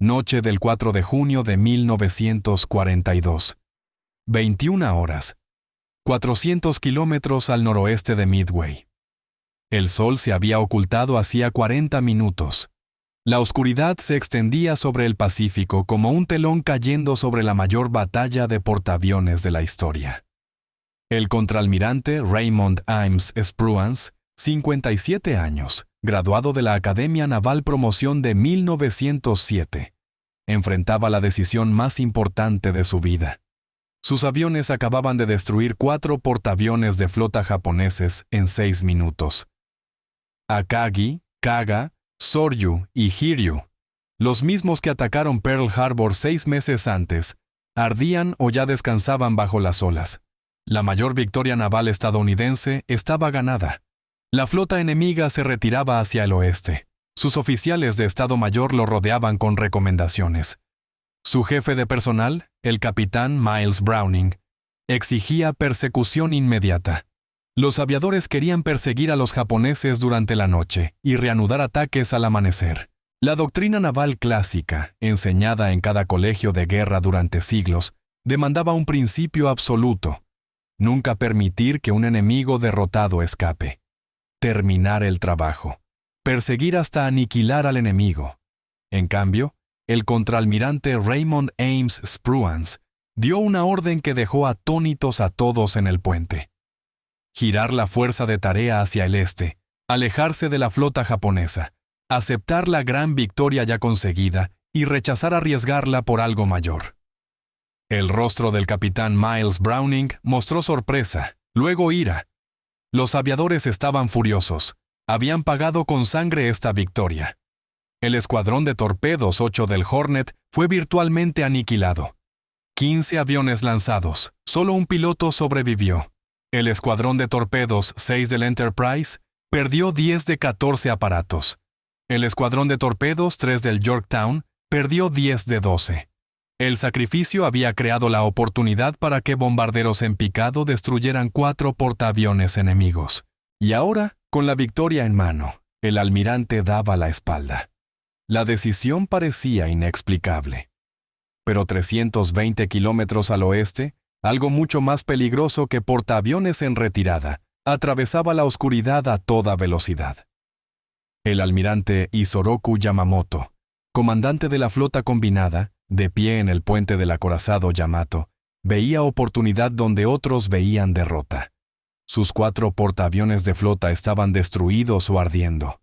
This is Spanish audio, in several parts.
Noche del 4 de junio de 1942. 21 horas. 400 kilómetros al noroeste de Midway. El sol se había ocultado hacía 40 minutos. La oscuridad se extendía sobre el Pacífico como un telón cayendo sobre la mayor batalla de portaaviones de la historia. El contraalmirante Raymond Ames Spruance, 57 años, graduado de la Academia Naval Promoción de 1907, enfrentaba la decisión más importante de su vida. Sus aviones acababan de destruir 4 portaaviones de flota japoneses en 6 minutos. Akagi, Kaga, Soryu y Hiryu, los mismos que atacaron Pearl Harbor 6 meses antes, ardían o ya descansaban bajo las olas. La mayor victoria naval estadounidense estaba ganada. La flota enemiga se retiraba hacia el oeste. Sus oficiales de Estado Mayor lo rodeaban con recomendaciones. Su jefe de personal, el capitán Miles Browning, exigía persecución inmediata. Los aviadores querían perseguir a los japoneses durante la noche y reanudar ataques al amanecer. La doctrina naval clásica, enseñada en cada colegio de guerra durante siglos, demandaba un principio absoluto: nunca permitir que un enemigo derrotado escape. Terminar el trabajo. Perseguir hasta aniquilar al enemigo. En cambio, el contraalmirante Raymond Ames Spruance dio una orden que dejó atónitos a todos en el puente: girar la fuerza de tarea hacia el este, alejarse de la flota japonesa, aceptar la gran victoria ya conseguida y rechazar arriesgarla por algo mayor. El rostro del capitán Miles Browning mostró sorpresa, luego ira. Los aviadores estaban furiosos. Habían pagado con sangre esta victoria. El escuadrón de torpedos 8 del Hornet fue virtualmente aniquilado. 15 aviones lanzados, solo un piloto sobrevivió. El escuadrón de torpedos 6 del Enterprise perdió 10 de 14 aparatos. El escuadrón de torpedos 3 del Yorktown perdió 10 de 12. El sacrificio había creado la oportunidad para que bombarderos en picado destruyeran 4 portaaviones enemigos. Y ahora, con la victoria en mano, el almirante daba la espalda. La decisión parecía inexplicable. Pero 320 kilómetros al oeste, algo mucho más peligroso que portaaviones en retirada, atravesaba la oscuridad a toda velocidad. El almirante Isoroku Yamamoto, comandante de la flota combinada, de pie en el puente del acorazado Yamato, veía oportunidad donde otros veían derrota. Sus 4 portaaviones de flota estaban destruidos o ardiendo.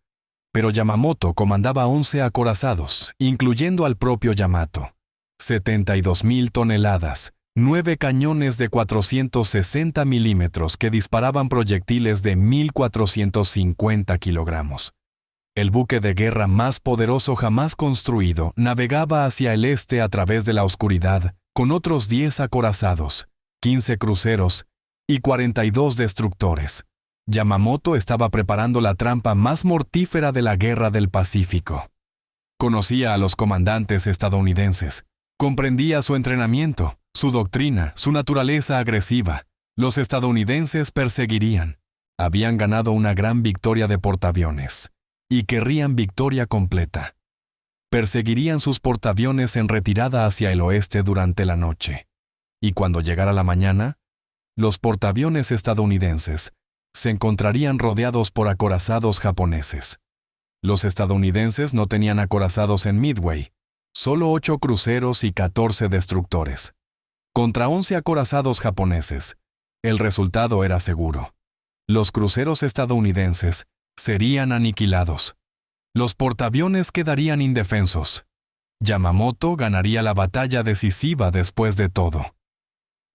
Pero Yamamoto comandaba 11 acorazados, incluyendo al propio Yamato. 72,000 toneladas, 9 cañones de 460 milímetros que disparaban proyectiles de 1,450 kilogramos. El buque de guerra más poderoso jamás construido navegaba hacia el este a través de la oscuridad con otros 10 acorazados, 15 cruceros y 42 destructores. Yamamoto estaba preparando la trampa más mortífera de la Guerra del Pacífico. Conocía a los comandantes estadounidenses, comprendía su entrenamiento, su doctrina, su naturaleza agresiva. Los estadounidenses perseguirían. Habían ganado una gran victoria de portaaviones y querrían victoria completa. Perseguirían sus portaaviones en retirada hacia el oeste durante la noche. Y cuando llegara la mañana, los portaaviones estadounidenses se encontrarían rodeados por acorazados japoneses. Los estadounidenses no tenían acorazados en Midway, solo 8 cruceros y 14 destructores. Contra 11 acorazados japoneses, el resultado era seguro. Los cruceros estadounidenses serían aniquilados. Los portaaviones quedarían indefensos. Yamamoto ganaría la batalla decisiva después de todo.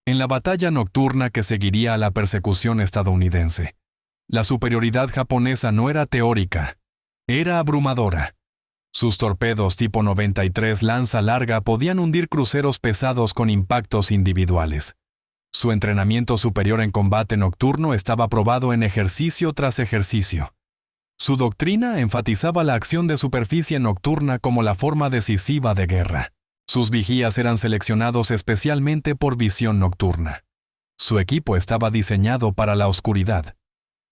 En la batalla nocturna que seguiría a la persecución estadounidense, la superioridad japonesa no era teórica, era abrumadora. Sus torpedos tipo 93 lanza larga podían hundir cruceros pesados con impactos individuales. Su entrenamiento superior en combate nocturno estaba probado en ejercicio tras ejercicio. Su doctrina enfatizaba la acción de superficie nocturna como la forma decisiva de guerra. Sus vigías eran seleccionados especialmente por visión nocturna. Su equipo estaba diseñado para la oscuridad.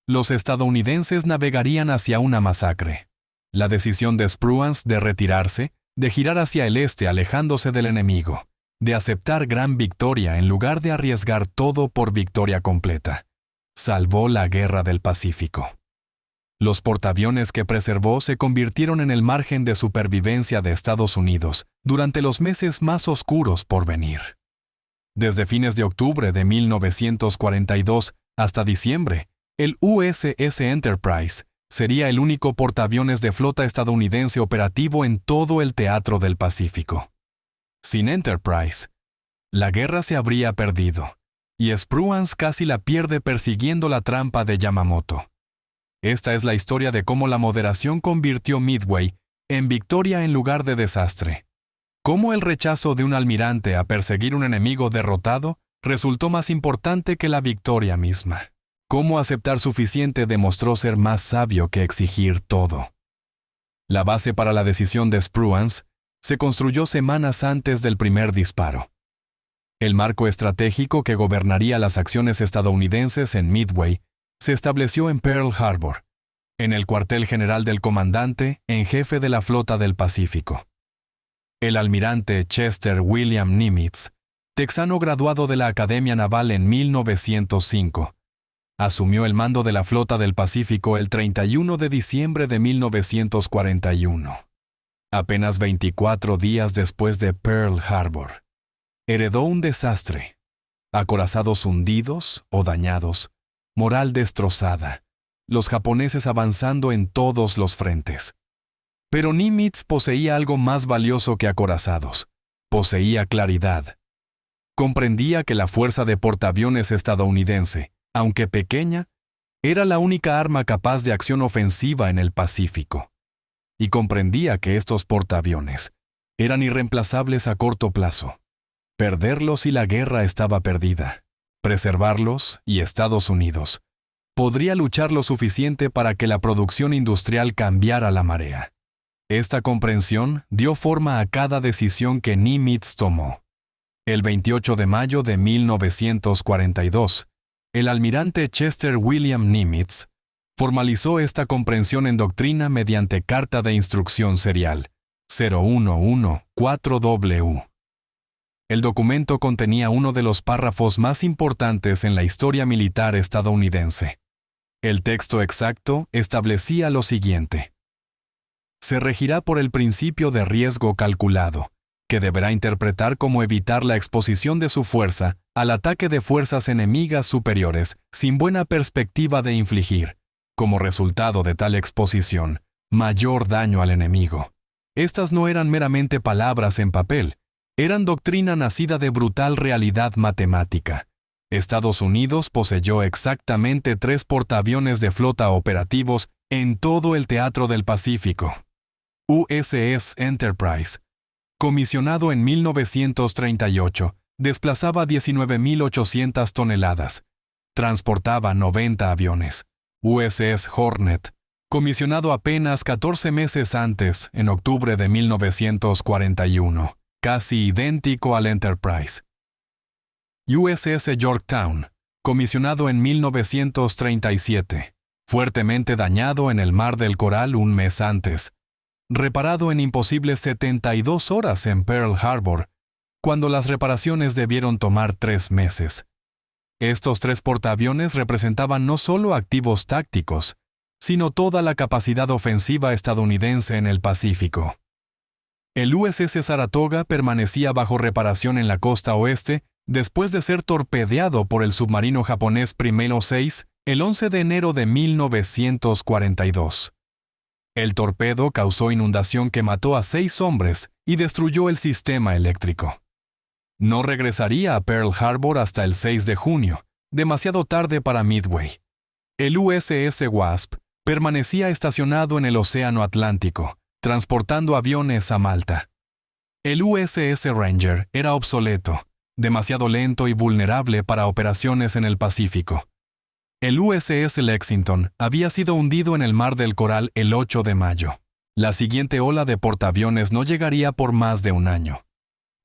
Los estadounidenses navegarían hacia una masacre. La decisión de Spruance de retirarse de girar hacia el este alejándose del enemigo, de aceptar gran victoria en lugar de arriesgar todo por victoria completa. Salvó la Guerra del Pacífico. Los portaaviones que preservó se convirtieron en el margen de supervivencia de Estados Unidos durante los meses más oscuros por venir. Desde fines de octubre de 1942 hasta diciembre, el USS Enterprise sería el único portaaviones de flota estadounidense operativo en todo el teatro del Pacífico. Sin Enterprise, la guerra se habría perdido, y Spruance casi la pierde persiguiendo la trampa de Yamamoto. Esta es la historia de cómo la moderación convirtió Midway en victoria en lugar de desastre. Cómo el rechazo de un almirante a perseguir un enemigo derrotado resultó más importante que la victoria misma. Cómo aceptar suficiente demostró ser más sabio que exigir todo. La base para la decisión de Spruance se construyó semanas antes del primer disparo. El marco estratégico que gobernaría las acciones estadounidenses en Midway se estableció en Pearl Harbor, en el cuartel general del comandante en jefe de la Flota del Pacífico. El almirante Chester William Nimitz, texano graduado de la Academia Naval en 1905, asumió el mando de la Flota del Pacífico el 31 de diciembre de 1941, apenas 24 días después de Pearl Harbor. Heredó un desastre, acorazados hundidos o dañados, moral destrozada, los japoneses avanzando en todos los frentes. Pero Nimitz poseía algo más valioso que acorazados. Poseía claridad. Comprendía que la fuerza de portaaviones estadounidense, aunque pequeña, era la única arma capaz de acción ofensiva en el Pacífico. Y comprendía que estos portaaviones eran irreemplazables a corto plazo. Perderlos y la guerra estaba perdida. Preservarlos y Estados Unidos podría luchar lo suficiente para que la producción industrial cambiara la marea. Esta comprensión dio forma a cada decisión que Nimitz tomó. El 28 de mayo de 1942, el almirante Chester William Nimitz formalizó esta comprensión en doctrina mediante Carta de Instrucción Serial 0114W. El documento contenía uno de los párrafos más importantes en la historia militar estadounidense. El texto exacto establecía lo siguiente: se regirá por el principio de riesgo calculado, que deberá interpretar cómo evitar la exposición de su fuerza al ataque de fuerzas enemigas superiores sin buena perspectiva de infligir, como resultado de tal exposición, mayor daño al enemigo. Estas no eran meramente palabras en papel, eran doctrina nacida de brutal realidad matemática. Estados Unidos poseyó exactamente 3 portaaviones de flota operativos en todo el teatro del Pacífico. USS Enterprise, comisionado en 1938, desplazaba 19.800 toneladas. Transportaba 90 aviones. USS Hornet, comisionado apenas 14 meses antes, en octubre de 1941, casi idéntico al Enterprise. USS Yorktown, comisionado en 1937, fuertemente dañado en el Mar del Coral un mes antes, reparado en imposibles 72 horas en Pearl Harbor, cuando las reparaciones debieron tomar 3 meses. Estos 3 portaaviones representaban no solo activos tácticos, sino toda la capacidad ofensiva estadounidense en el Pacífico. El USS Saratoga permanecía bajo reparación en la costa oeste después de ser torpedeado por el submarino japonés Primero 6 el 11 de enero de 1942. El torpedo causó inundación que mató a 6 hombres y destruyó el sistema eléctrico. No regresaría a Pearl Harbor hasta el 6 de junio, demasiado tarde para Midway. El USS Wasp permanecía estacionado en el Océano Atlántico, transportando aviones a Malta. El USS Ranger era obsoleto, demasiado lento y vulnerable para operaciones en el Pacífico. El USS Lexington había sido hundido en el Mar del Coral el 8 de mayo. La siguiente ola de portaaviones no llegaría por más de un año.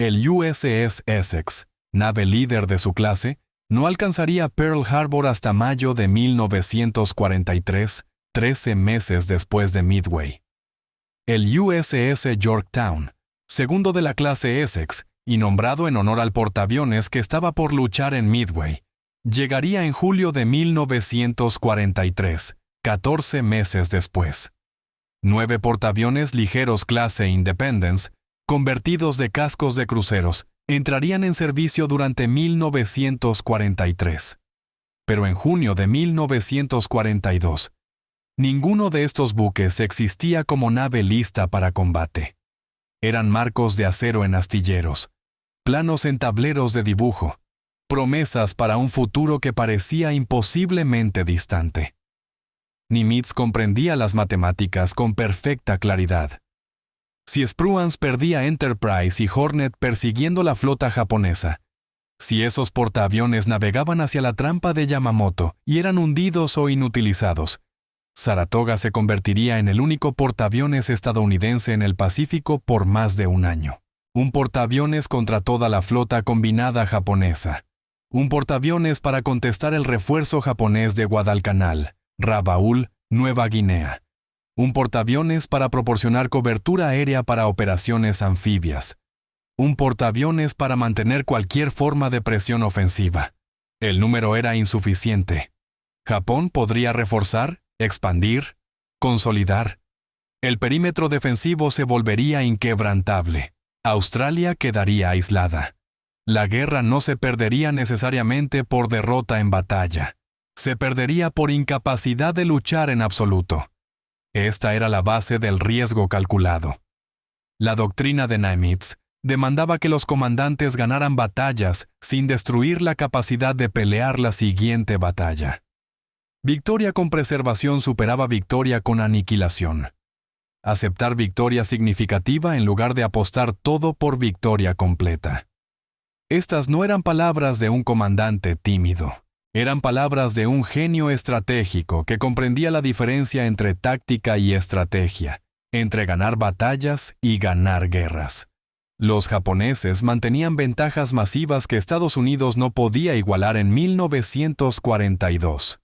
El USS Essex, nave líder de su clase, no alcanzaría Pearl Harbor hasta mayo de 1943, 13 meses después de Midway. El USS Yorktown segundo de la clase Essex y nombrado en honor al portaaviones que estaba por luchar en Midway. Llegaría en julio de 1943, 14 meses después. 9 portaaviones ligeros clase Independence, convertidos de cascos de cruceros, entrarían en servicio durante 1943. Pero en junio de 1942, ninguno de estos buques existía como nave lista para combate. Eran marcos de acero en astilleros, planos en tableros de dibujo, promesas para un futuro que parecía imposiblemente distante. Nimitz comprendía las matemáticas con perfecta claridad. Si Spruance perdía Enterprise y Hornet persiguiendo la flota japonesa, si esos portaaviones navegaban hacia la trampa de Yamamoto y eran hundidos o inutilizados, Saratoga se convertiría en el único portaaviones estadounidense en el Pacífico por más de un año. Un portaaviones contra toda la flota combinada japonesa. Un portaaviones para contestar el refuerzo japonés de Guadalcanal, Rabaul, Nueva Guinea. Un portaaviones para proporcionar cobertura aérea para operaciones anfibias. Un portaaviones para mantener cualquier forma de presión ofensiva. El número era insuficiente. Japón podría reforzar, expandir, consolidar. El perímetro defensivo se volvería inquebrantable. Australia quedaría aislada. La guerra no se perdería necesariamente por derrota en batalla. Se perdería por incapacidad de luchar en absoluto. Esta era la base del riesgo calculado. La doctrina de Nimitz demandaba que los comandantes ganaran batallas sin destruir la capacidad de pelear la siguiente batalla. Victoria con preservación superaba victoria con aniquilación. Aceptar victoria significativa en lugar de apostar todo por victoria completa. Estas no eran palabras de un comandante tímido. Eran palabras de un genio estratégico que comprendía la diferencia entre táctica y estrategia, entre ganar batallas y ganar guerras. Los japoneses mantenían ventajas masivas que Estados Unidos no podía igualar en 1942.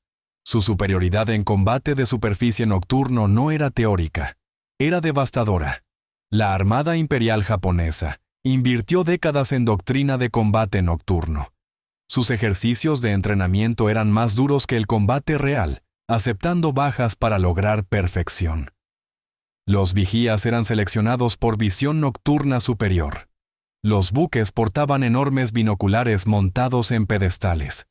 Su superioridad en combate de superficie nocturno no era teórica, era devastadora. La Armada Imperial Japonesa invirtió décadas en doctrina de combate nocturno. Sus ejercicios de entrenamiento eran más duros que el combate real, aceptando bajas para lograr perfección. Los vigías eran seleccionados por visión nocturna superior. Los buques portaban enormes binoculares montados en pedestales.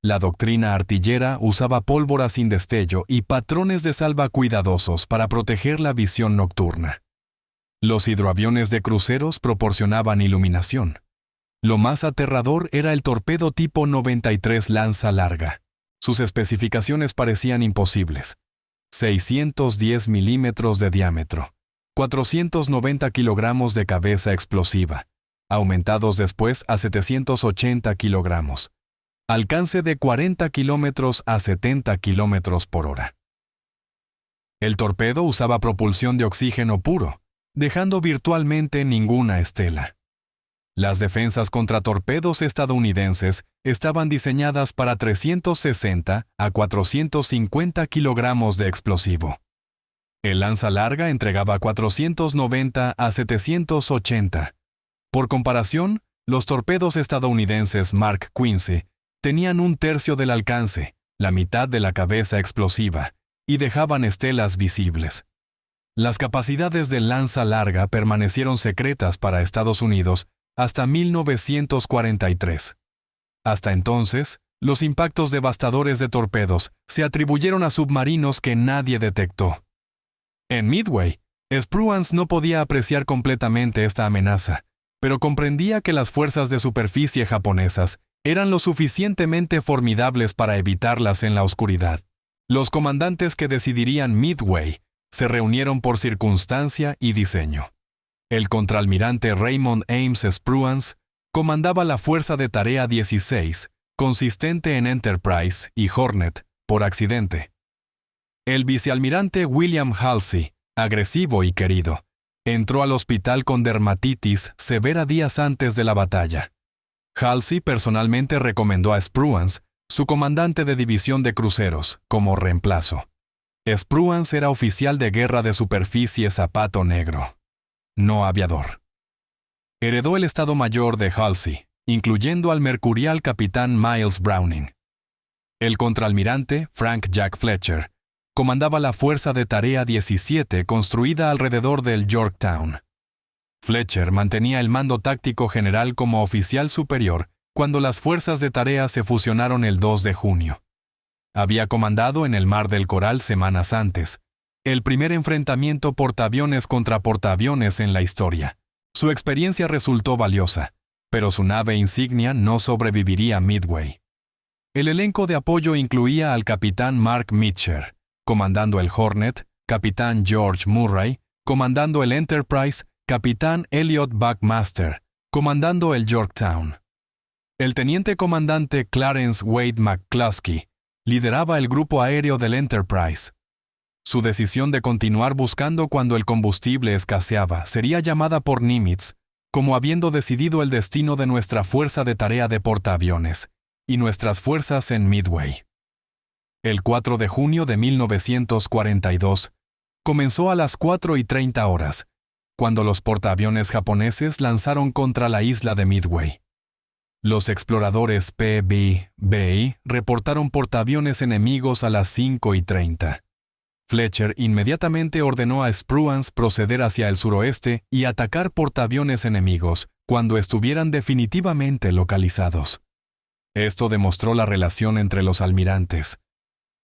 La doctrina artillera usaba pólvora sin destello y patrones de salva cuidadosos para proteger la visión nocturna. Los hidroaviones de cruceros proporcionaban iluminación. Lo más aterrador era el torpedo tipo 93 lanza larga. Sus especificaciones parecían imposibles. 610 milímetros de diámetro, 490 kilogramos de cabeza explosiva, aumentados después a 780 kilogramos. Alcance de 40 kilómetros a 70 kilómetros por hora. El torpedo usaba propulsión de oxígeno puro, dejando virtualmente ninguna estela. Las defensas contra torpedos estadounidenses estaban diseñadas para 360 a 450 kilogramos de explosivo. El lanza larga entregaba 490 a 780. Por comparación, los torpedos estadounidenses Mark Quincy tenían un tercio del alcance, la mitad de la cabeza explosiva, y dejaban estelas visibles. Las capacidades del lanza larga permanecieron secretas para Estados Unidos hasta 1943. Hasta entonces, los impactos devastadores de torpedos se atribuyeron a submarinos que nadie detectó. En Midway, Spruance no podía apreciar completamente esta amenaza, pero comprendía que las fuerzas de superficie japonesas eran lo suficientemente formidables para evitarlas en la oscuridad. Los comandantes que decidirían Midway se reunieron por circunstancia y diseño. El contraalmirante Raymond Ames Spruance comandaba la Fuerza de Tarea 16, consistente en Enterprise y Hornet, por accidente. El vicealmirante William Halsey, agresivo y querido, entró al hospital con dermatitis severa días antes de la batalla. Halsey personalmente recomendó a Spruance, su comandante de división de cruceros, como reemplazo. Spruance era oficial de guerra de superficie zapato negro, no aviador. Heredó el Estado Mayor de Halsey, incluyendo al mercurial capitán Miles Browning. El contraalmirante, Frank Jack Fletcher, comandaba la Fuerza de Tarea 17 construida alrededor del Yorktown. Fletcher mantenía el mando táctico general como oficial superior cuando las fuerzas de tarea se fusionaron el 2 de junio. Había comandado en el Mar del Coral semanas antes, el primer enfrentamiento portaaviones contra portaaviones en la historia. Su experiencia resultó valiosa, pero su nave insignia no sobreviviría a Midway. El elenco de apoyo incluía al capitán Mark Mitcher, comandando el Hornet, capitán George Murray, comandando el Enterprise, capitán Elliot Buckmaster, comandando el Yorktown. El teniente comandante Clarence Wade McCluskey lideraba el grupo aéreo del Enterprise. Su decisión de continuar buscando cuando el combustible escaseaba sería llamada por Nimitz como habiendo decidido el destino de nuestra fuerza de tarea de portaaviones y nuestras fuerzas en Midway. El 4 de junio de 1942 comenzó a las 4:30 horas, cuando los portaaviones japoneses lanzaron contra la isla de Midway. Los exploradores PBBI reportaron portaaviones enemigos a las 5:30. Fletcher inmediatamente ordenó a Spruance proceder hacia el suroeste y atacar portaaviones enemigos cuando estuvieran definitivamente localizados. Esto demostró la relación entre los almirantes.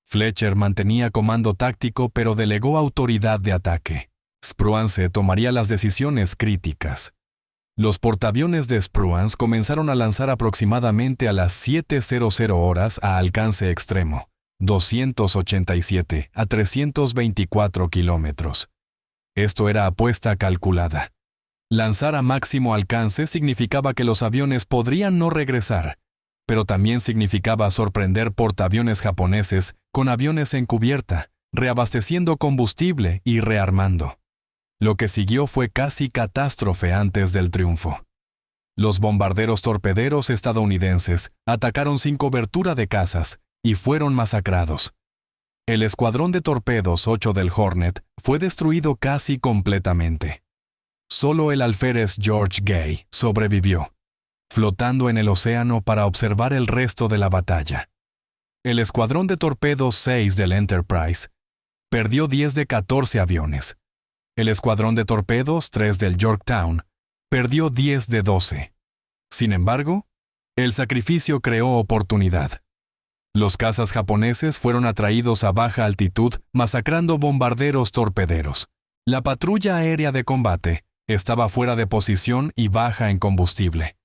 Fletcher mantenía comando táctico pero delegó autoridad de ataque. Spruance tomaría las decisiones críticas. Los portaaviones de Spruance comenzaron a lanzar aproximadamente a las 7:00 horas a alcance extremo, 287 a 324 kilómetros. Esto era apuesta calculada. Lanzar a máximo alcance significaba que los aviones podrían no regresar, pero también significaba sorprender portaaviones japoneses con aviones en cubierta, reabasteciendo combustible y rearmando. Lo que siguió fue casi catástrofe antes del triunfo. Los bombarderos torpederos estadounidenses atacaron sin cobertura de cazas y fueron masacrados. El escuadrón de torpedos 8 del Hornet fue destruido casi completamente. Solo el alférez George Gay sobrevivió, flotando en el océano para observar el resto de la batalla. El escuadrón de torpedos 6 del Enterprise perdió 10 de 14 aviones. El escuadrón de torpedos 3 del Yorktown perdió 10 de 12. Sin embargo, el sacrificio creó oportunidad. Los cazas japoneses fueron atraídos a baja altitud, masacrando bombarderos torpederos. La patrulla aérea de combate estaba fuera de posición y baja en combustible.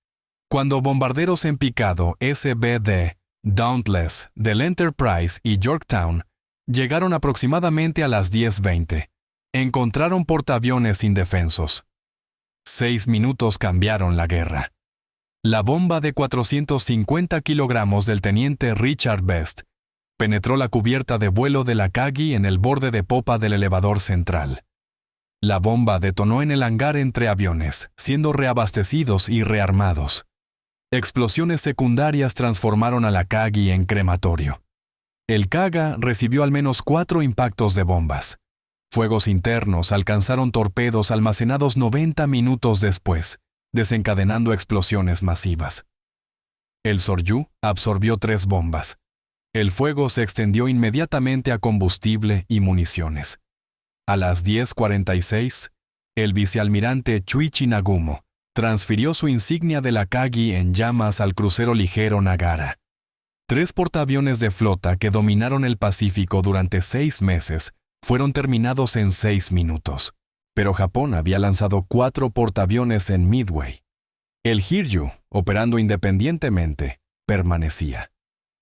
Cuando bombarderos en picado SBD, Dauntless, del Enterprise y Yorktown llegaron aproximadamente a las 10:20, encontraron portaaviones indefensos. 6 minutos cambiaron la guerra. La bomba de 450 kilogramos del teniente Richard Best penetró la cubierta de vuelo del Akagi en el borde de popa del elevador central. La bomba detonó en el hangar entre aviones, siendo reabastecidos y rearmados. Explosiones secundarias transformaron al Akagi en crematorio. El Kaga recibió al menos 4 impactos de bombas. Fuegos internos alcanzaron torpedos almacenados 90 minutos después, desencadenando explosiones masivas. El Soryu absorbió 3 bombas. El fuego se extendió inmediatamente a combustible y municiones. A las 10:46, el vicealmirante Chuichi Nagumo transfirió su insignia del Akagi en llamas al crucero ligero Nagara. 3 portaaviones de flota que dominaron el Pacífico durante 6 meses fueron terminados en 6 minutos. Pero Japón había lanzado 4 portaaviones en Midway. El Hiryu, operando independientemente, permanecía.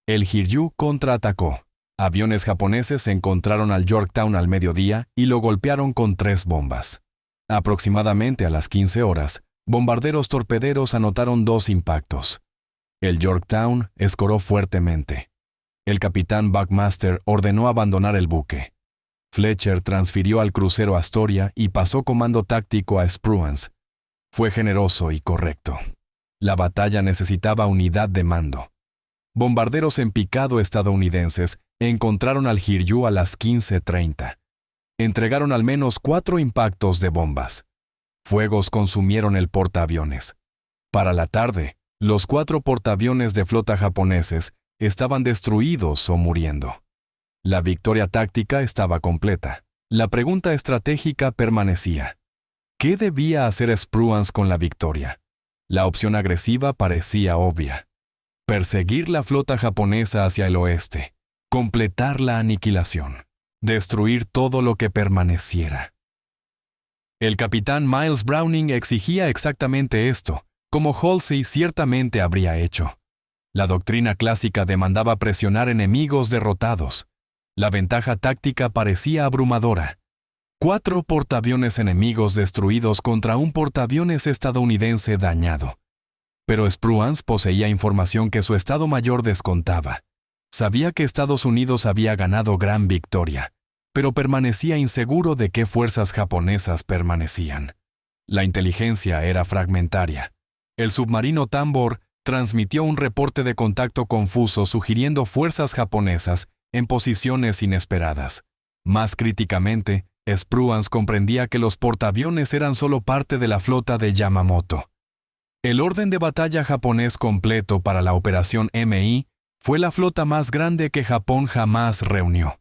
El Hiryu contraatacó. Aviones japoneses encontraron al Yorktown al mediodía y lo golpearon con 3 bombas. Aproximadamente a las 15 horas, bombarderos torpederos anotaron 2 impactos. El Yorktown escoró fuertemente. El capitán Buckmaster ordenó abandonar el buque. Fletcher transfirió al crucero Astoria y pasó comando táctico a Spruance. Fue generoso y correcto. La batalla necesitaba unidad de mando. Bombarderos en picado estadounidenses encontraron al Hiryu a las 15:30. Entregaron al menos 4 impactos de bombas. fuegos consumieron el portaaviones. Para la tarde, los 4 portaaviones de flota japoneses estaban destruidos o muriendo. La victoria táctica estaba completa. La pregunta estratégica permanecía. ¿Qué debía hacer Spruance con la victoria? La opción agresiva parecía obvia. Perseguir la flota japonesa hacia el oeste. Completar la aniquilación. Destruir todo lo que permaneciera. El capitán Miles Browning exigía exactamente esto, como Halsey ciertamente habría hecho. La doctrina clásica demandaba presionar enemigos derrotados. La ventaja táctica parecía abrumadora. 4 portaaviones enemigos destruidos contra un portaaviones estadounidense dañado. Pero Spruance poseía información que su Estado Mayor descontaba. Sabía que Estados Unidos había ganado gran victoria, pero permanecía inseguro de qué fuerzas japonesas permanecían. La inteligencia era fragmentaria. El submarino Tambor transmitió un reporte de contacto confuso sugiriendo fuerzas japonesas en posiciones inesperadas. Más críticamente, Spruance comprendía que los portaaviones eran solo parte de la flota de Yamamoto. El orden de batalla japonés completo para la Operación MI fue la flota más grande que Japón jamás reunió.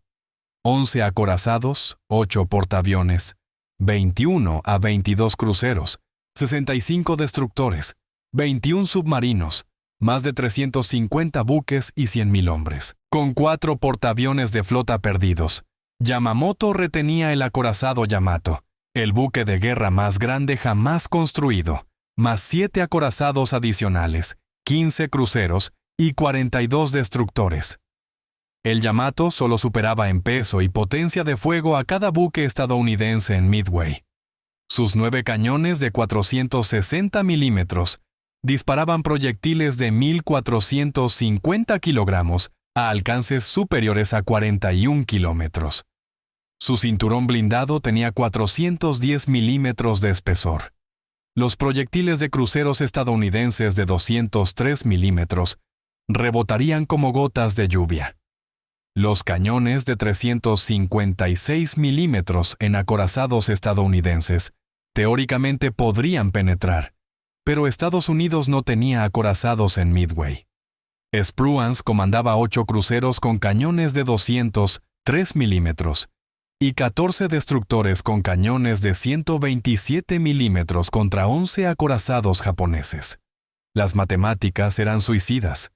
11 acorazados, 8 portaaviones, 21 a 22 cruceros, 65 destructores, 21 submarinos, más de 350 buques y 100.000 hombres. Con 4 portaaviones de flota perdidos, Yamamoto retenía el acorazado Yamato, el buque de guerra más grande jamás construido, más 7 acorazados adicionales, 15 cruceros y 42 destructores. El Yamato solo superaba en peso y potencia de fuego a cada buque estadounidense en Midway. Sus 9 cañones de 460 milímetros disparaban proyectiles de 1.450 kilogramos a alcances superiores a 41 kilómetros. Su cinturón blindado tenía 410 milímetros de espesor. Los proyectiles de cruceros estadounidenses de 203 milímetros rebotarían como gotas de lluvia. Los cañones de 356 milímetros en acorazados estadounidenses teóricamente podrían penetrar, pero Estados Unidos no tenía acorazados en Midway. Spruance comandaba 8 cruceros con cañones de 203 milímetros y 14 destructores con cañones de 127 milímetros contra 11 acorazados japoneses. Las matemáticas eran suicidas.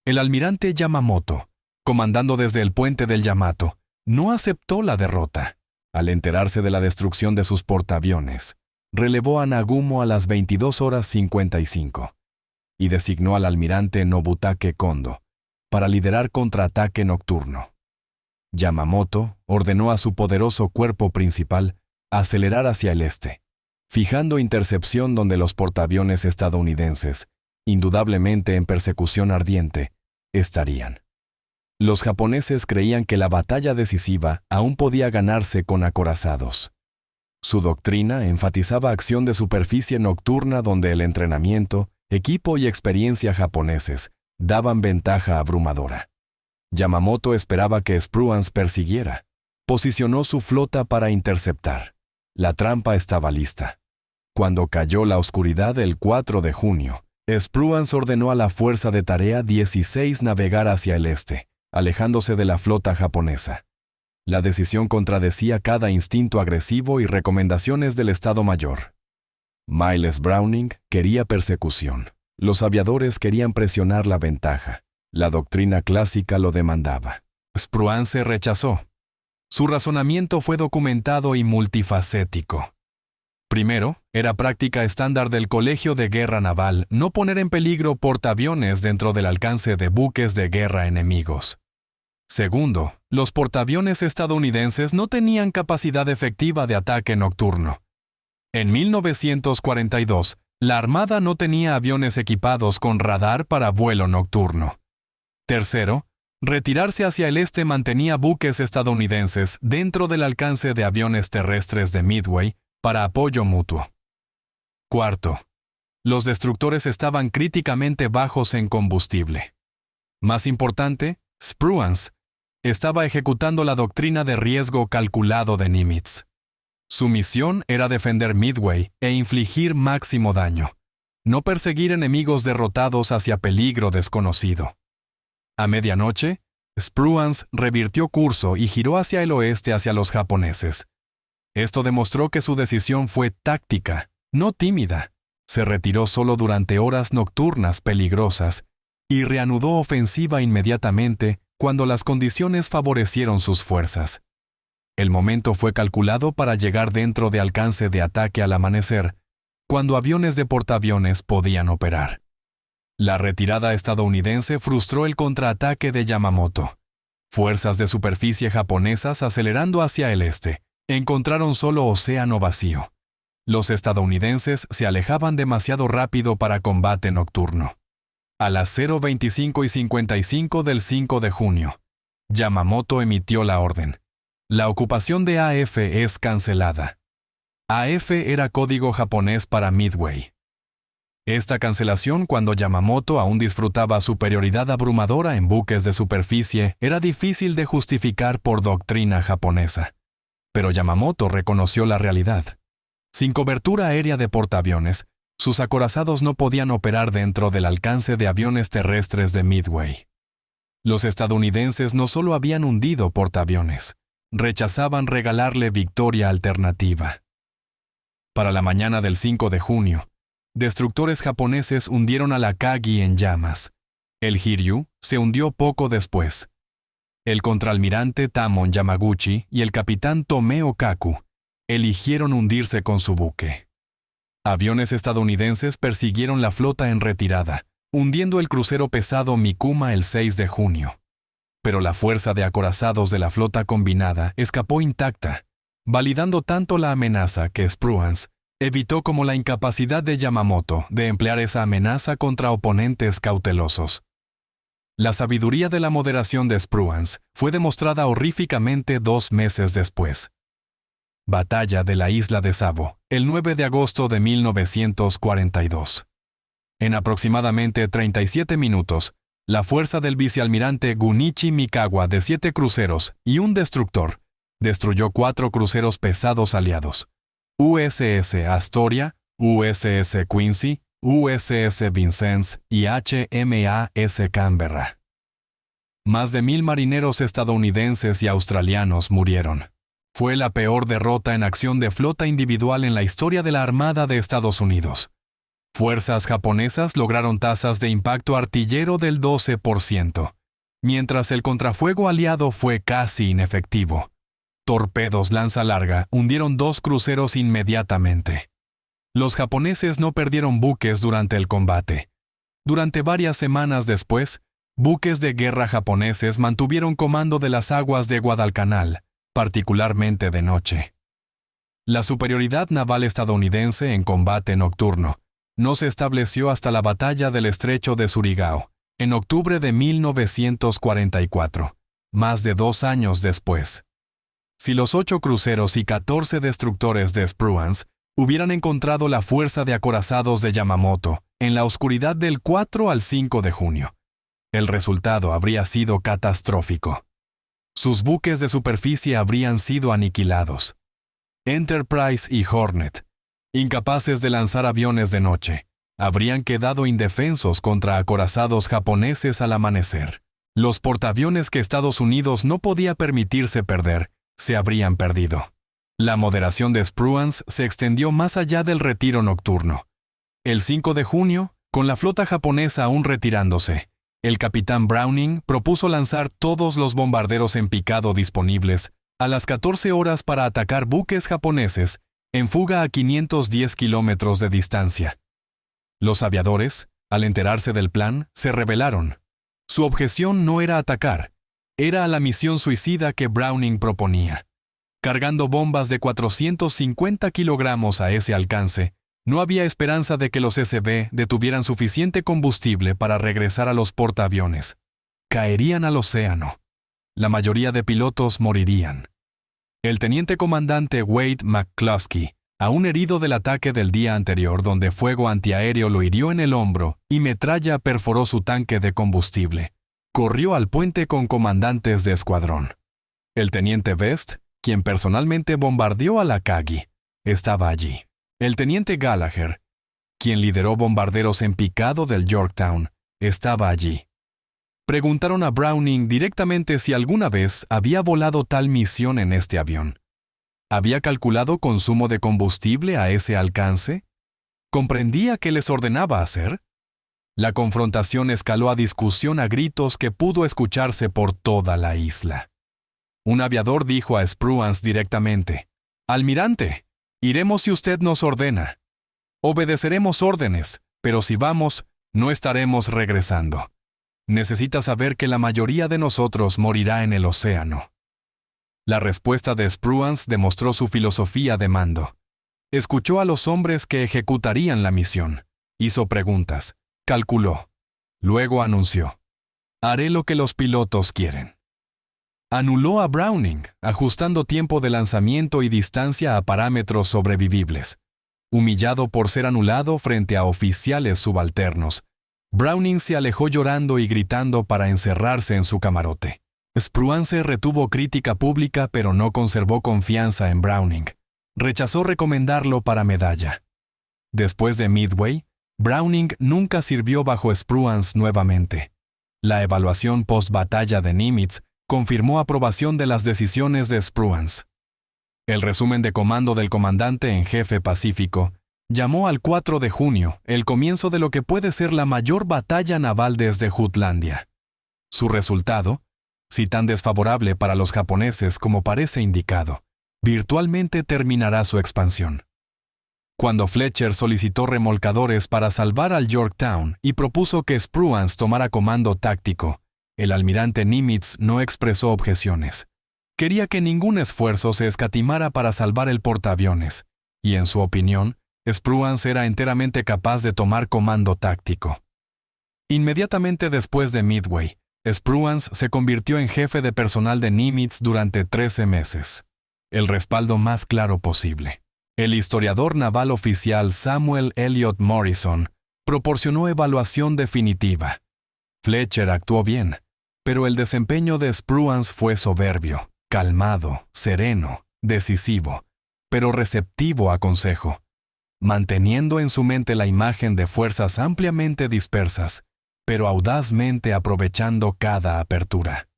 El almirante Yamamoto, comandando desde el puente del Yamato, no aceptó la derrota. Al enterarse de la destrucción de sus portaaviones, relevó a Nagumo a las 22:55 y designó al almirante Nobutake Kondo para liderar contraataque nocturno. Yamamoto ordenó a su poderoso cuerpo principal acelerar hacia el este, fijando intercepción donde los portaaviones estadounidenses, indudablemente en persecución ardiente, estarían. Los japoneses creían que la batalla decisiva aún podía ganarse con acorazados. Su doctrina enfatizaba acción de superficie nocturna donde el entrenamiento, equipo y experiencia japoneses daban ventaja abrumadora. Yamamoto esperaba que Spruance persiguiera. Posicionó su flota para interceptar. La trampa estaba lista. Cuando cayó la oscuridad el 4 de junio, Spruance ordenó a la Fuerza de Tarea 16 navegar hacia el este, alejándose de la flota japonesa. La decisión contradecía cada instinto agresivo y recomendaciones del Estado Mayor. Miles Browning quería persecución. Los aviadores querían presionar la ventaja. La doctrina clásica lo demandaba. Spruance rechazó. Su razonamiento fue documentado y multifacético. Primero, era práctica estándar del Colegio de Guerra Naval no poner en peligro portaaviones dentro del alcance de buques de guerra enemigos. Segundo, los portaaviones estadounidenses no tenían capacidad efectiva de ataque nocturno. En 1942, la Armada no tenía aviones equipados con radar para vuelo nocturno. Tercero, retirarse hacia el este mantenía buques estadounidenses dentro del alcance de aviones terrestres de Midway para apoyo mutuo. Cuarto, los destructores estaban críticamente bajos en combustible. Más importante, Spruance estaba ejecutando la doctrina de riesgo calculado de Nimitz. Su misión era defender Midway e infligir máximo daño, no perseguir enemigos derrotados hacia peligro desconocido. A medianoche, Spruance revirtió curso y giró hacia el oeste hacia los japoneses. Esto demostró que su decisión fue táctica, no tímida. Se retiró solo durante horas nocturnas peligrosas y reanudó ofensiva inmediatamente cuando las condiciones favorecieron sus fuerzas. El momento fue calculado para llegar dentro de alcance de ataque al amanecer, cuando aviones de portaaviones podían operar. La retirada estadounidense frustró el contraataque de Yamamoto. Fuerzas de superficie japonesas acelerando hacia el este encontraron solo océano vacío. Los estadounidenses se alejaban demasiado rápido para combate nocturno. A las 0:25:55 del 5 de junio, Yamamoto emitió la orden. La ocupación de AF es cancelada. AF era código japonés para Midway. Esta cancelación, cuando Yamamoto aún disfrutaba superioridad abrumadora en buques de superficie, era difícil de justificar por doctrina japonesa. Pero Yamamoto reconoció la realidad. Sin cobertura aérea de portaaviones, sus acorazados no podían operar dentro del alcance de aviones terrestres de Midway. Los estadounidenses no solo habían hundido portaaviones, rechazaban regalarle victoria alternativa. Para la mañana del 5 de junio, destructores japoneses hundieron al Akagi en llamas. El Hiryu se hundió poco después. El contraalmirante Tamon Yamaguchi y el capitán Tomeo Kaku eligieron hundirse con su buque. Aviones estadounidenses persiguieron la flota en retirada, hundiendo el crucero pesado Mikuma el 6 de junio. Pero la fuerza de acorazados de la flota combinada escapó intacta, validando tanto la amenaza que Spruance evitó como la incapacidad de Yamamoto de emplear esa amenaza contra oponentes cautelosos. La sabiduría de la moderación de Spruance fue demostrada horríficamente 2 meses después. Batalla de la isla de Savo, el 9 de agosto de 1942. En aproximadamente 37 minutos, la fuerza del vicealmirante Gunichi Mikawa de 7 cruceros y un destructor destruyó 4 cruceros pesados aliados: USS Astoria, USS Quincy, USS Vincennes y HMAS Canberra. Más de 1,000 marineros estadounidenses y australianos murieron. Fue la peor derrota en acción de flota individual en la historia de la Armada de Estados Unidos. Fuerzas japonesas lograron tasas de impacto artillero del 12%, mientras el contrafuego aliado fue casi inefectivo. Torpedos lanza larga hundieron 2 cruceros inmediatamente. Los japoneses no perdieron buques durante el combate. Durante varias semanas después, buques de guerra japoneses mantuvieron comando de las aguas de Guadalcanal, particularmente de noche. La superioridad naval estadounidense en combate nocturno no se estableció hasta la batalla del estrecho de Surigao, en octubre de 1944, más de 2 años después. Si los 8 cruceros y 14 destructores de Spruance hubieran encontrado la fuerza de acorazados de Yamamoto en la oscuridad del 4 al 5 de junio, el resultado habría sido catastrófico. Sus buques de superficie habrían sido aniquilados. Enterprise y Hornet, incapaces de lanzar aviones de noche, habrían quedado indefensos contra acorazados japoneses al amanecer. Los portaaviones que Estados Unidos no podía permitirse perder se habrían perdido. La moderación de Spruance se extendió más allá del retiro nocturno. El 5 de junio, con la flota japonesa aún retirándose, el capitán Browning propuso lanzar todos los bombarderos en picado disponibles a las 14 horas para atacar buques japoneses en fuga a 510 kilómetros de distancia. Los aviadores, al enterarse del plan, se rebelaron. Su objeción no era atacar, era la misión suicida que Browning proponía. Cargando bombas de 450 kilogramos a ese alcance, no había esperanza de que los SB detuvieran suficiente combustible para regresar a los portaaviones. Caerían al océano. La mayoría de pilotos morirían. El teniente comandante Wade McCluskey, aún herido del ataque del día anterior donde fuego antiaéreo lo hirió en el hombro y metralla perforó su tanque de combustible, corrió al puente con comandantes de escuadrón. El teniente Best, quien personalmente bombardeó a la Akagi, estaba allí. El teniente Gallagher, quien lideró bombarderos en picado del Yorktown, estaba allí. Preguntaron a Browning directamente si alguna vez había volado tal misión en este avión. ¿Había calculado consumo de combustible a ese alcance? ¿Comprendía qué les ordenaba hacer? La confrontación escaló a discusión a gritos que pudo escucharse por toda la isla. Un aviador dijo a Spruance directamente: «Almirante, iremos si usted nos ordena. Obedeceremos órdenes, pero si vamos, no estaremos regresando. Necesita saber que la mayoría de nosotros morirá en el océano». La respuesta de Spruance demostró su filosofía de mando. Escuchó a los hombres que ejecutarían la misión. Hizo preguntas. Calculó. Luego anunció: «Haré lo que los pilotos quieren». Anuló a Browning, ajustando tiempo de lanzamiento y distancia a parámetros sobrevivibles. Humillado por ser anulado frente a oficiales subalternos, Browning se alejó llorando y gritando para encerrarse en su camarote. Spruance retuvo crítica pública pero no conservó confianza en Browning. Rechazó recomendarlo para medalla. Después de Midway, Browning nunca sirvió bajo Spruance nuevamente. La evaluación post-batalla de Nimitz confirmó aprobación de las decisiones de Spruance. El resumen de comando del comandante en jefe Pacífico llamó al 4 de junio el comienzo de lo que puede ser la mayor batalla naval desde Jutlandia. Su resultado, si tan desfavorable para los japoneses como parece indicado, virtualmente terminará su expansión. Cuando Fletcher solicitó remolcadores para salvar al Yorktown y propuso que Spruance tomara comando táctico, el almirante Nimitz no expresó objeciones. Quería que ningún esfuerzo se escatimara para salvar el portaaviones, y en su opinión, Spruance era enteramente capaz de tomar comando táctico. Inmediatamente después de Midway, Spruance se convirtió en jefe de personal de Nimitz durante 13 meses. El respaldo más claro posible. El historiador naval oficial Samuel Eliot Morrison proporcionó evaluación definitiva. Fletcher actuó bien, pero el desempeño de Spruance fue soberbio, calmado, sereno, decisivo, pero receptivo a consejo, manteniendo en su mente la imagen de fuerzas ampliamente dispersas, pero audazmente aprovechando cada apertura.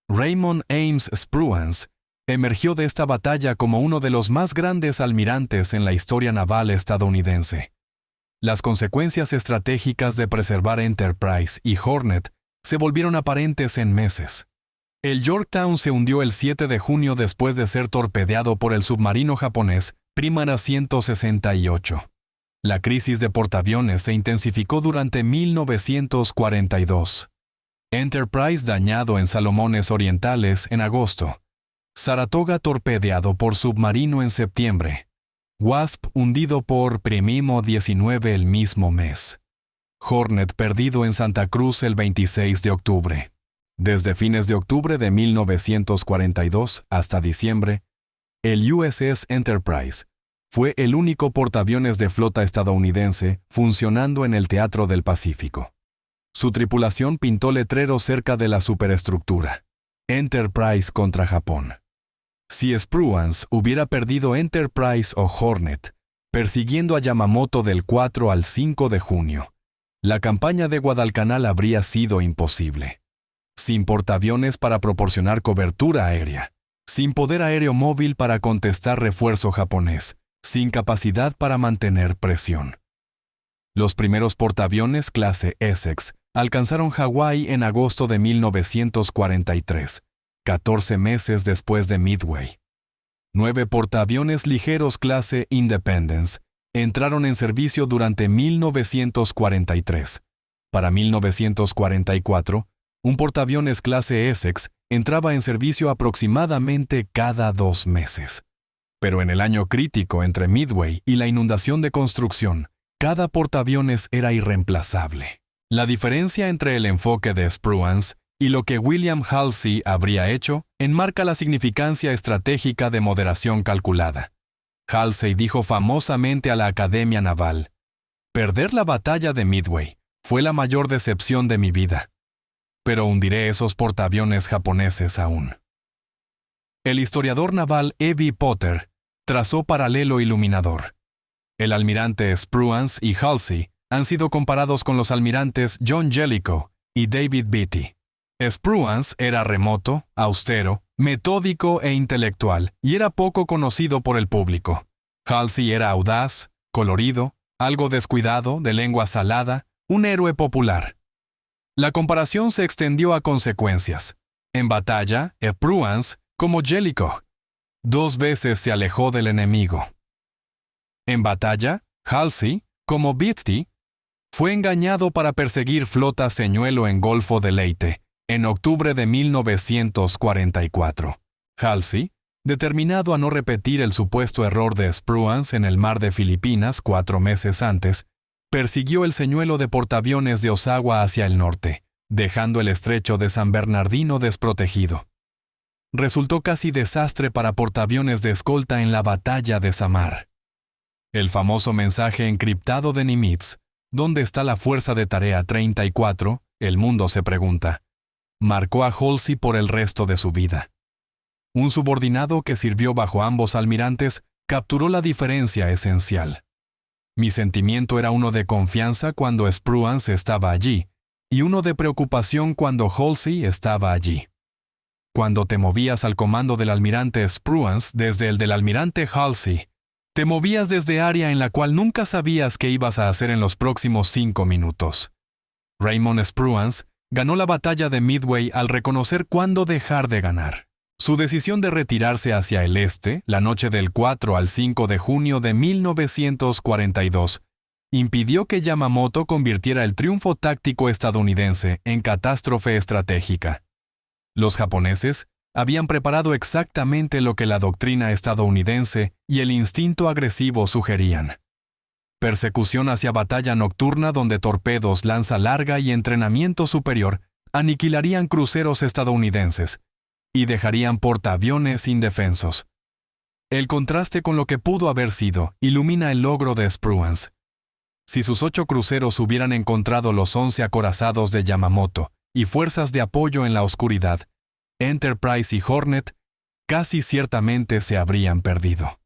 Raymond Ames Spruance emergió de esta batalla como uno de los más grandes almirantes en la historia naval estadounidense. Las consecuencias estratégicas de preservar Enterprise y Hornet se volvieron aparentes en meses. El Yorktown se hundió el 7 de junio después de ser torpedeado por el submarino japonés Primera 168. La crisis de portaaviones se intensificó durante 1942. Enterprise dañado en Salomones Orientales en agosto. Saratoga torpedeado por submarino en septiembre. Wasp hundido por Primimo 19 el mismo mes. Hornet perdido en Santa Cruz el 26 de octubre. Desde fines de octubre de 1942 hasta diciembre, el USS Enterprise fue el único portaaviones de flota estadounidense funcionando en el Teatro del Pacífico. Su tripulación pintó letreros cerca de la superestructura. Enterprise contra Japón. Si Spruance hubiera perdido Enterprise o Hornet, persiguiendo a Yamamoto del 4 al 5 de junio, la campaña de Guadalcanal habría sido imposible. Sin portaaviones para proporcionar cobertura aérea, sin poder aéreo móvil para contestar refuerzo japonés, sin capacidad para mantener presión. Los primeros portaaviones clase Essex alcanzaron Hawái en agosto de 1943, 14 meses después de Midway. 9 portaaviones ligeros clase Independence entraron en servicio durante 1943. Para 1944, un portaaviones clase Essex entraba en servicio aproximadamente cada 2 meses. Pero en el año crítico entre Midway y la inundación de construcción, cada portaaviones era irreemplazable. La diferencia entre el enfoque de Spruance y lo que William Halsey habría hecho enmarca la significancia estratégica de moderación calculada. Halsey dijo famosamente a la Academia Naval: «Perder la batalla de Midway fue la mayor decepción de mi vida, pero hundiré esos portaaviones japoneses aún». El historiador naval E.B. Potter trazó paralelo iluminador. El almirante Spruance y Halsey han sido comparados con los almirantes John Jellicoe y David Beatty. Spruance era remoto, austero, metódico e intelectual, y era poco conocido por el público. Halsey era audaz, colorido, algo descuidado, de lengua salada, un héroe popular. La comparación se extendió a consecuencias. En batalla, Spruance, como Jellicoe, 2 veces se alejó del enemigo. En batalla, Halsey, como Beatty, fue engañado para perseguir flotas señuelo en Golfo de Leyte, en octubre de 1944. Halsey, determinado a no repetir el supuesto error de Spruance en el mar de Filipinas 4 meses antes, persiguió el señuelo de portaaviones de Osawa hacia el norte, dejando el estrecho de San Bernardino desprotegido. Resultó casi desastre para portaaviones de escolta en la batalla de Samar. El famoso mensaje encriptado de Nimitz, ¿dónde está la fuerza de tarea 34? El mundo se pregunta. Marcó a Halsey por el resto de su vida. Un subordinado que sirvió bajo ambos almirantes capturó la diferencia esencial. Mi sentimiento era uno de confianza cuando Spruance estaba allí, y uno de preocupación cuando Halsey estaba allí. Cuando te movías al comando del almirante Spruance desde el del almirante Halsey, te movías desde área en la cual nunca sabías qué ibas a hacer en los próximos 5 minutos. Raymond Spruance ganó la batalla de Midway al reconocer cuándo dejar de ganar. Su decisión de retirarse hacia el este, la noche del 4 al 5 de junio de 1942, impidió que Yamamoto convirtiera el triunfo táctico estadounidense en catástrofe estratégica. Los japoneses habían preparado exactamente lo que la doctrina estadounidense y el instinto agresivo sugerían. Persecución hacia batalla nocturna donde torpedos, lanza larga y entrenamiento superior aniquilarían cruceros estadounidenses y dejarían portaaviones indefensos. El contraste con lo que pudo haber sido ilumina el logro de Spruance. Si sus 8 cruceros hubieran encontrado los 11 acorazados de Yamamoto y fuerzas de apoyo en la oscuridad, Enterprise y Hornet casi ciertamente se habrían perdido.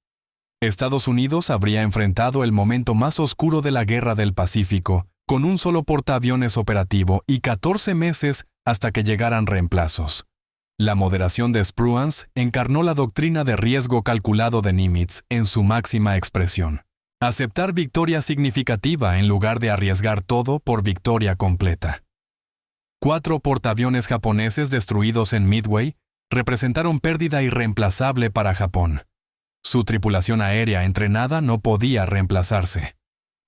Estados Unidos habría enfrentado el momento más oscuro de la Guerra del Pacífico con un solo portaaviones operativo y 14 meses hasta que llegaran reemplazos. La moderación de Spruance encarnó la doctrina de riesgo calculado de Nimitz en su máxima expresión. Aceptar victoria significativa en lugar de arriesgar todo por victoria completa. 4 portaaviones japoneses destruidos en Midway representaron pérdida irreemplazable para Japón. Su tripulación aérea entrenada no podía reemplazarse.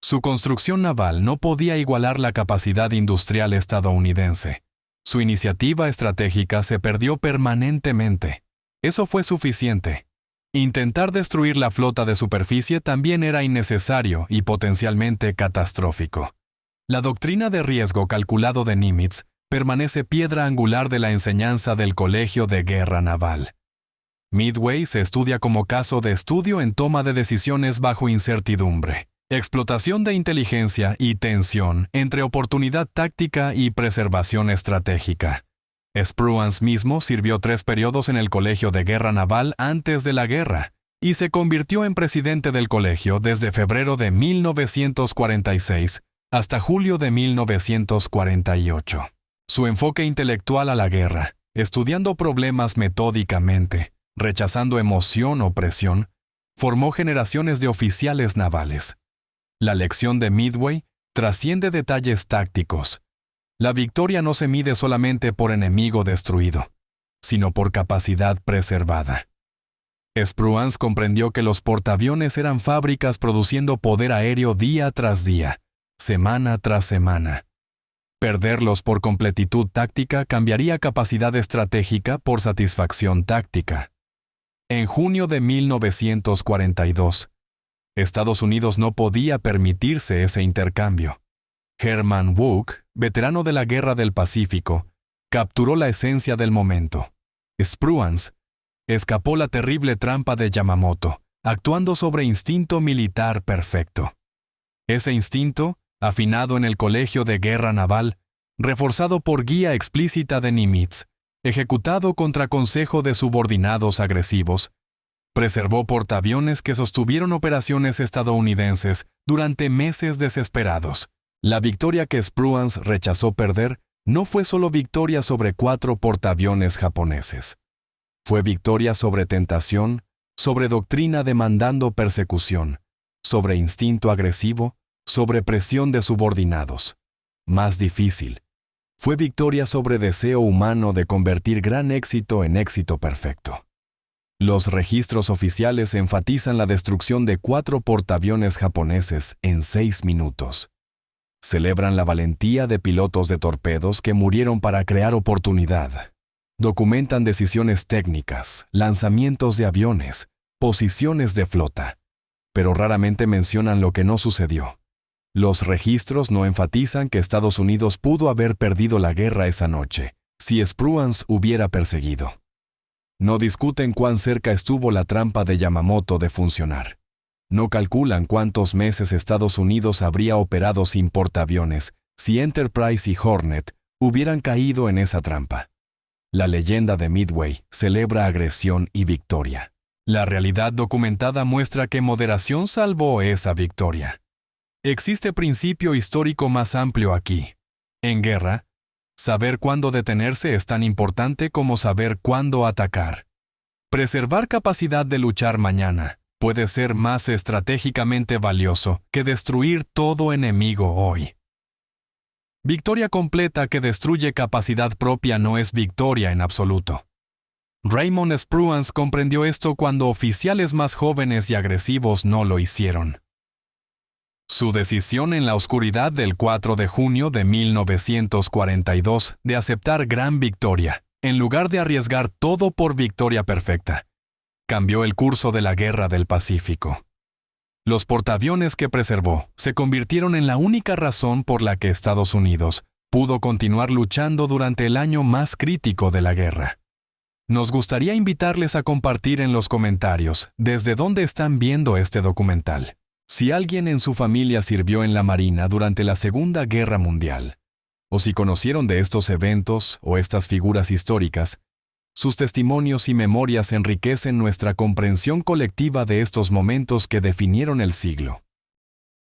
Su construcción naval no podía igualar la capacidad industrial estadounidense. Su iniciativa estratégica se perdió permanentemente. Eso fue suficiente. Intentar destruir la flota de superficie también era innecesario y potencialmente catastrófico. La doctrina de riesgo calculado de Nimitz permanece piedra angular de la enseñanza del Colegio de Guerra Naval. Midway se estudia como caso de estudio en toma de decisiones bajo incertidumbre, explotación de inteligencia y tensión entre oportunidad táctica y preservación estratégica. Spruance mismo sirvió 3 periodos en el Colegio de Guerra Naval antes de la guerra y se convirtió en presidente del colegio desde febrero de 1946 hasta julio de 1948. Su enfoque intelectual a la guerra, estudiando problemas metódicamente, rechazando emoción o presión, formó generaciones de oficiales navales. La lección de Midway trasciende detalles tácticos. La victoria no se mide solamente por enemigo destruido, sino por capacidad preservada. Spruance comprendió que los portaaviones eran fábricas produciendo poder aéreo día tras día, semana tras semana. Perderlos por completitud táctica cambiaría capacidad estratégica por satisfacción táctica. En junio de 1942, Estados Unidos no podía permitirse ese intercambio. Herman Wouk, veterano de la Guerra del Pacífico, capturó la esencia del momento. Spruance escapó la terrible trampa de Yamamoto, actuando sobre instinto militar perfecto. Ese instinto, afinado en el Colegio de Guerra Naval, reforzado por guía explícita de Nimitz, ejecutado contra consejo de subordinados agresivos, preservó portaaviones que sostuvieron operaciones estadounidenses durante meses desesperados. La victoria que Spruance rechazó perder no fue solo victoria sobre 4 portaaviones japoneses. Fue victoria sobre tentación, sobre doctrina demandando persecución, sobre instinto agresivo, sobre presión de subordinados. Más difícil, fue victoria sobre deseo humano de convertir gran éxito en éxito perfecto. Los registros oficiales enfatizan la destrucción de 4 portaaviones japoneses en 6 minutos. Celebran la valentía de pilotos de torpedos que murieron para crear oportunidad. Documentan decisiones técnicas, lanzamientos de aviones, posiciones de flota, pero raramente mencionan lo que no sucedió. Los registros no enfatizan que Estados Unidos pudo haber perdido la guerra esa noche, si Spruance hubiera perseguido. No discuten cuán cerca estuvo la trampa de Yamamoto de funcionar. No calculan cuántos meses Estados Unidos habría operado sin portaaviones si Enterprise y Hornet hubieran caído en esa trampa. La leyenda de Midway celebra agresión y victoria. La realidad documentada muestra que moderación salvó esa victoria. Existe principio histórico más amplio aquí. En guerra, saber cuándo detenerse es tan importante como saber cuándo atacar. Preservar capacidad de luchar mañana puede ser más estratégicamente valioso que destruir todo enemigo hoy. Victoria completa que destruye capacidad propia no es victoria en absoluto. Raymond Spruance comprendió esto cuando oficiales más jóvenes y agresivos no lo hicieron. Su decisión en la oscuridad del 4 de junio de 1942 de aceptar gran victoria, en lugar de arriesgar todo por victoria perfecta, cambió el curso de la Guerra del Pacífico. Los portaaviones que preservó se convirtieron en la única razón por la que Estados Unidos pudo continuar luchando durante el año más crítico de la guerra. Nos gustaría invitarles a compartir en los comentarios desde dónde están viendo este documental. Si alguien en su familia sirvió en la Marina durante la Segunda Guerra Mundial, o si conocieron de estos eventos o estas figuras históricas, sus testimonios y memorias enriquecen nuestra comprensión colectiva de estos momentos que definieron el siglo.